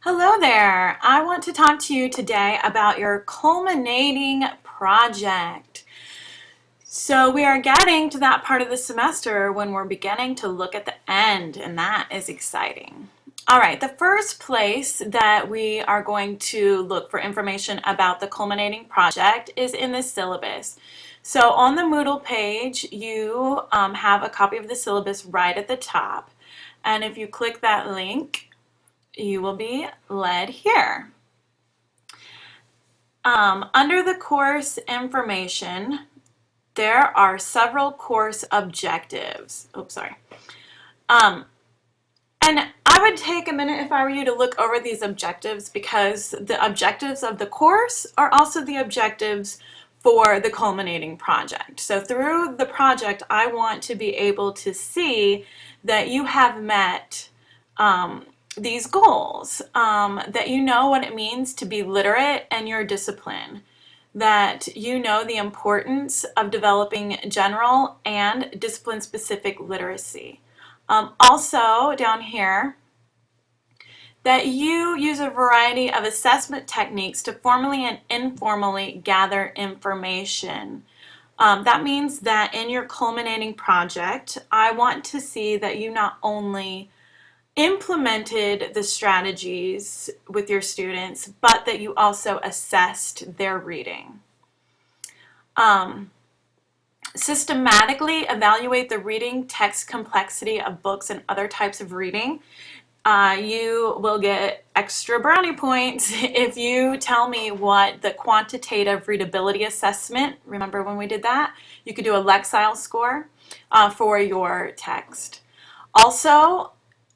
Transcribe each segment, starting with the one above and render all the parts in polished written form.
Hello there. I want to talk to you today about your culminating project. So we are getting to that part of the semester when we're beginning to look at the end, and that is exciting. All right, the first place that we are going to look for information about the culminating project is in the syllabus. So on the Moodle page, you have a copy of the syllabus right at the top. And if you click that link, you will be led here. Under the course information, there are several course objectives. Oops, sorry. And I would take a minute if I were you to look over these objectives because the objectives of the course are also the objectives for the culminating project. So through the project, I want to be able to see that you have met these goals, that you know what it means to be literate and your discipline, that you know the importance of developing general and discipline-specific literacy. Also down here, that you use a variety of assessment techniques to formally and informally gather information. That means that in your culminating project, I want to see that you not only implemented the strategies with your students, but that you also assessed their reading. Systematically evaluate the reading text complexity of books and other types of reading. You will get extra brownie points if you tell me what the quantitative readability assessment, remember when we did that? You could do a Lexile score for your text. Also,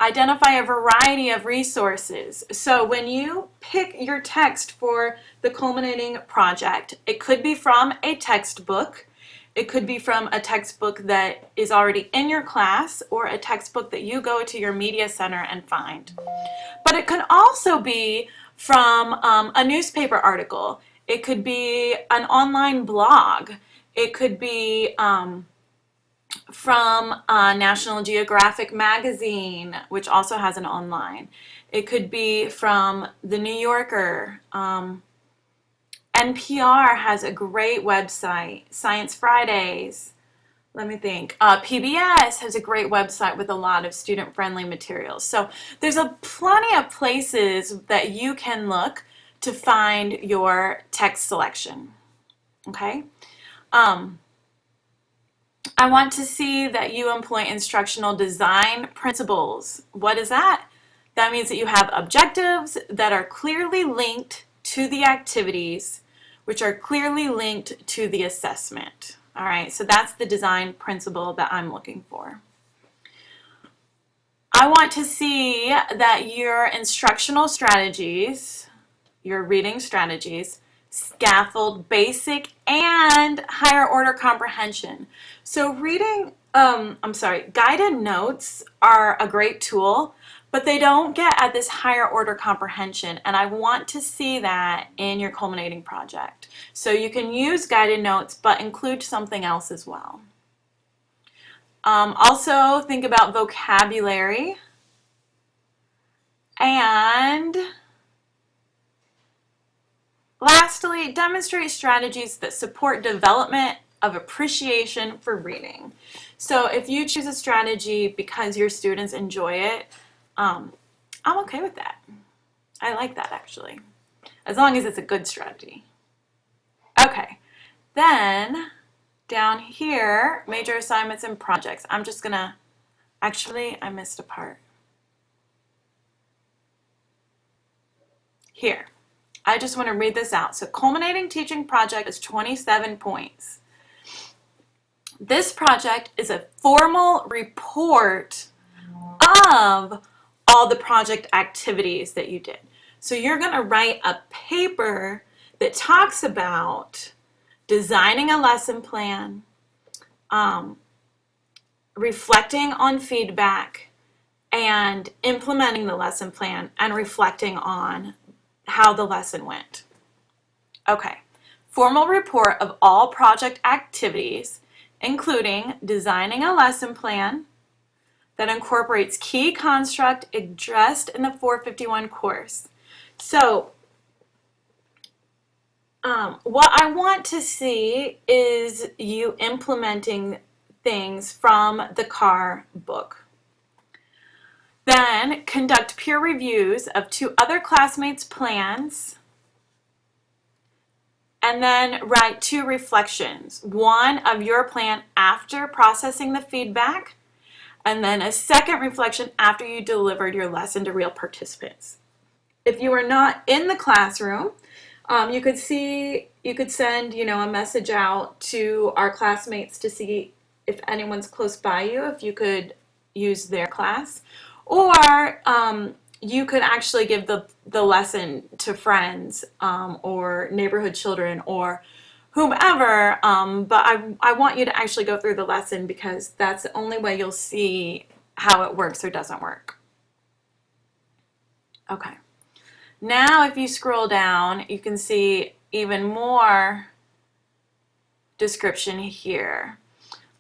identify a variety of resources. So when you pick your text for the culminating project, it could be from a textbook, it could be from a textbook that is already in your class, or a textbook that you go to your media center and find. But it could also be from a newspaper article. It could be an online blog. It could be from National Geographic magazine, which also has an online. It could be from the New Yorker. NPR has a great website. Science Fridays. Let me think. PBS has a great website with a lot of student-friendly materials. So there's plenty of places that you can look to find your text selection. Okay? I want to see that you employ instructional design principles. What is that? That means that you have objectives that are clearly linked to the activities, which are clearly linked to the assessment. All right, so that's the design principle that I'm looking for. I want to see that your instructional strategies, your reading strategies, scaffold basic and higher order comprehension. So guided notes are a great tool, but they don't get at this higher order comprehension, and I want to see that in your culminating project. So you can use guided notes, but include something else as well. Also think about vocabulary, and lastly, demonstrate strategies that support development of appreciation for reading. So if you choose a strategy because your students enjoy it, I'm okay with that. I like that actually, as long as it's a good strategy. Okay, then down here, major assignments and projects. I'm just gonna, actually I missed a part. Here. I just want to read this out. So culminating teaching project is 27 points. This project is a formal report of all the project activities that you did. So you're going to write a paper that talks about designing a lesson plan, reflecting on feedback, and implementing the lesson plan and reflecting on how the lesson went. Okay, formal report of all project activities, including designing a lesson plan, that incorporates key construct addressed in the 451 course. So what I want to see is you implementing things from the CAR book. Then conduct peer reviews of 2 other classmates' plans, and then write 2 reflections. One of your plan after processing the feedback, and then a second reflection after you delivered your lesson to real participants. If you are not in the classroom, you could send, a message out to our classmates to see if anyone's close by you, if you could use their class, or you could actually give the lesson to friends or neighborhood children or whomever, but I want you to actually go through the lesson because that's the only way you'll see how it works or doesn't work. Okay. Now if you scroll down, you can see even more description here.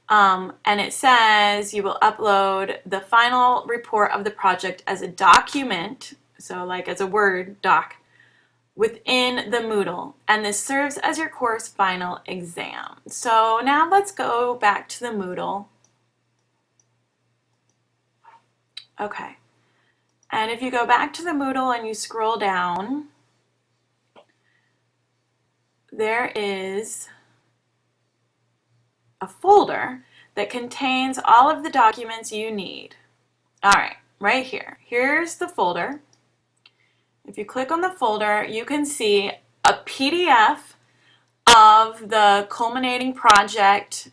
And it says you will upload the final report of the project as a document, so like as a Word doc, within the Moodle, and this serves as your course final exam. So now let's go back to the Moodle. Okay, and if you go back to the Moodle and you scroll down, there is a folder that contains all of the documents you need. All right, right here. Here's the folder. If you click on the folder, you can see a PDF of the Culminating project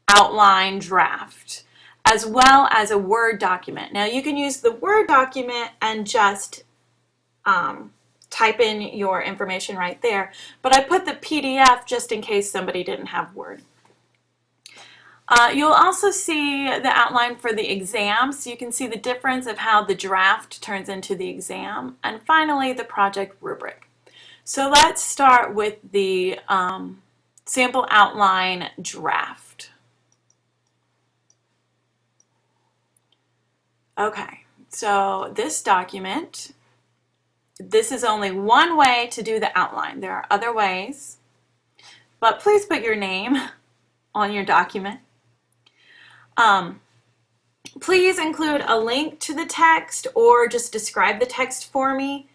outline draft, as well as a Word document. Now you can use the Word document and just type in your information right there, but I put the PDF just in case somebody didn't have Word. You'll also see the outline for the exam, so you can see the difference of how the draft turns into the exam, and finally the project rubric. So let's start with the sample outline draft. Okay, so this document, this is only one way to do the outline. There are other ways, but please put your name on your document. Please include a link to the text or just describe the text for me.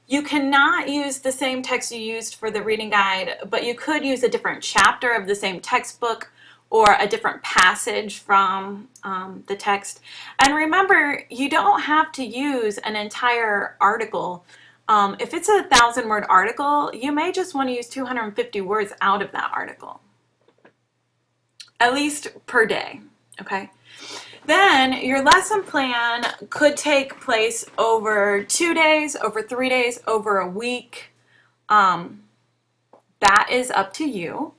You cannot use the same text you used for the reading guide, but you could use a different chapter of the same textbook or a different passage from the text. And remember, you don't have to use an entire article. If it's a 1,000-word article, you may just want to use 250 words out of that article, at least per day, okay? Then your lesson plan could take place over 2 days, over 3 days, over a week. That is up to you,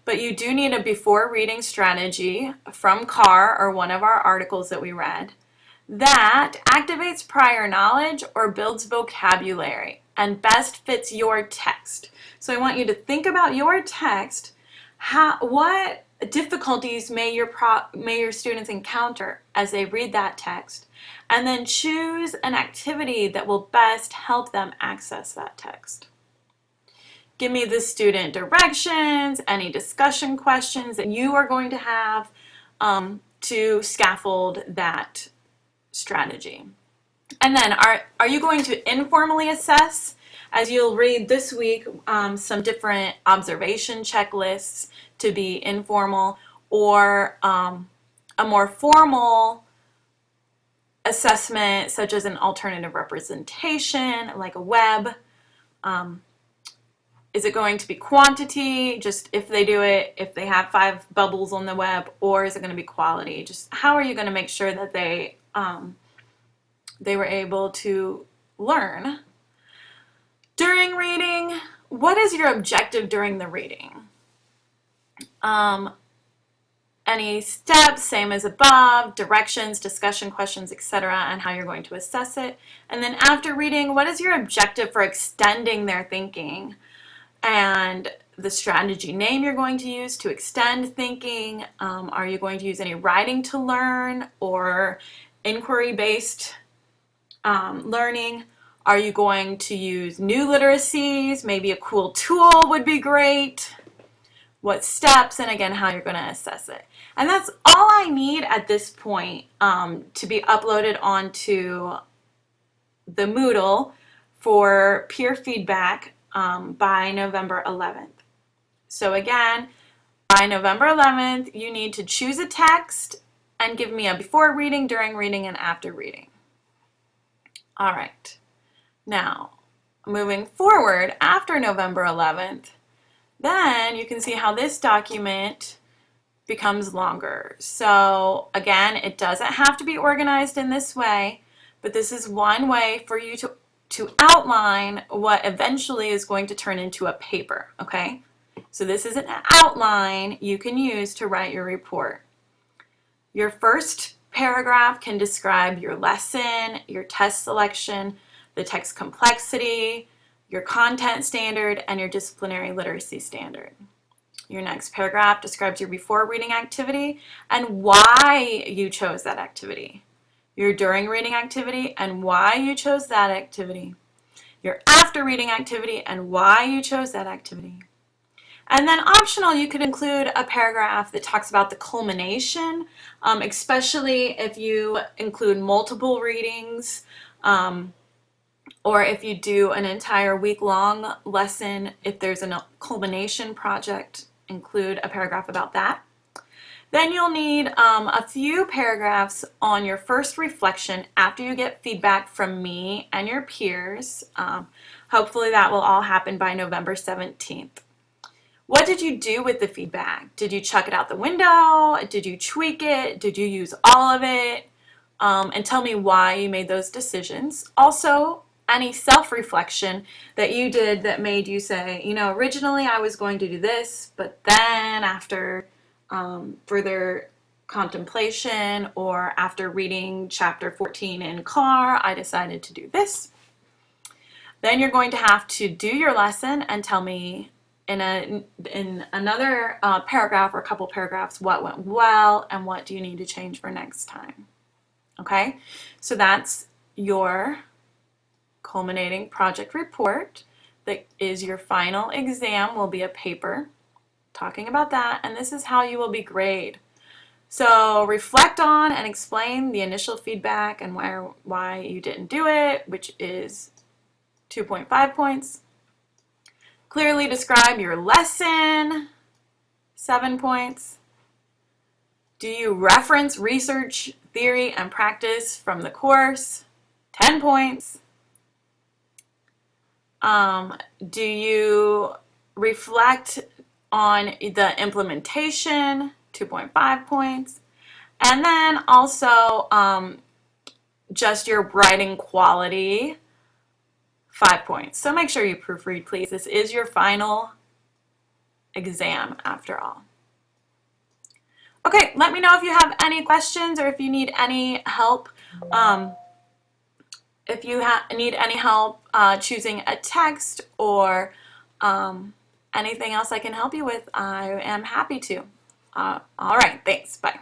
but you do need a before reading strategy from CAR or one of our articles that we read that activates prior knowledge or builds vocabulary and best fits your text. So I want you to think about your text. What difficulties may your students encounter as they read that text, and then choose an activity that will best help them access that text. Give me the student directions, any discussion questions that you are going to have to scaffold that strategy. And then are you going to informally assess, as you'll read this week, some different observation checklists to be informal, or a more formal assessment such as an alternative representation like a web? Is it going to be quantity, just if they do it, if they have 5 bubbles on the web, or is it going to be quality? Just how are you going to make sure that they were able to learn? During reading, what is your objective during the reading? Any steps, same as above, directions, discussion questions, etc., and how you're going to assess it. And then after reading, what is your objective for extending their thinking? And the strategy name you're going to use to extend thinking. Are you going to use any writing to learn, or inquiry-based learning? Are you going to use new literacies? Maybe a cool tool would be great. What steps, and again, how you're going to assess it. And that's all I need at this point to be uploaded onto the Moodle for peer feedback by November 11th. So again, by November 11th, you need to choose a text and give me a before reading, during reading, and after reading. All right. Now, moving forward after November 11th, then you can see how this document becomes longer. So again, it doesn't have to be organized in this way, but this is one way for you to outline what eventually is going to turn into a paper, okay? So this is an outline you can use to write your report. Your first paragraph can describe your lesson, your test selection, the text complexity, your content standard, and your disciplinary literacy standard. Your next paragraph describes your before reading activity and why you chose that activity. Your during reading activity and why you chose that activity. Your after reading activity and why you chose that activity. And then optional, you could include a paragraph that talks about the culmination, especially if you include multiple readings, or if you do an entire week-long lesson. If there's a culmination project, include a paragraph about that. Then you'll need a few paragraphs on your first reflection after you get feedback from me and your peers. Hopefully that will all happen by November 17th. What did you do with the feedback? Did you chuck it out the window? Did you tweak it? Did you use all of it? And tell me why you made those decisions. Also, any self-reflection that you did that made you say, you know, originally I was going to do this, but then after further contemplation or after reading chapter 14 in car, I decided to do this. Then you're going to have to do your lesson and tell me in another paragraph or a couple paragraphs what went well and what do you need to change for next time. Okay, so that's your culminating project report. That is your final exam, will be a paper talking about that, and this is how you will be graded. So reflect on and explain the initial feedback and why you didn't do it, which is 2.5 points. Clearly describe your lesson, 7 points. Do you reference research, theory, and practice from the course? 10 points. Do you reflect on the implementation? 2.5 points. And then also just your writing quality, 5 points. So make sure you proofread, please. This is your final exam after all. Okay, let me know if you have any questions or if you need any help. If you need any help choosing a text or anything else I can help you with, I am happy to. All right, thanks. Bye.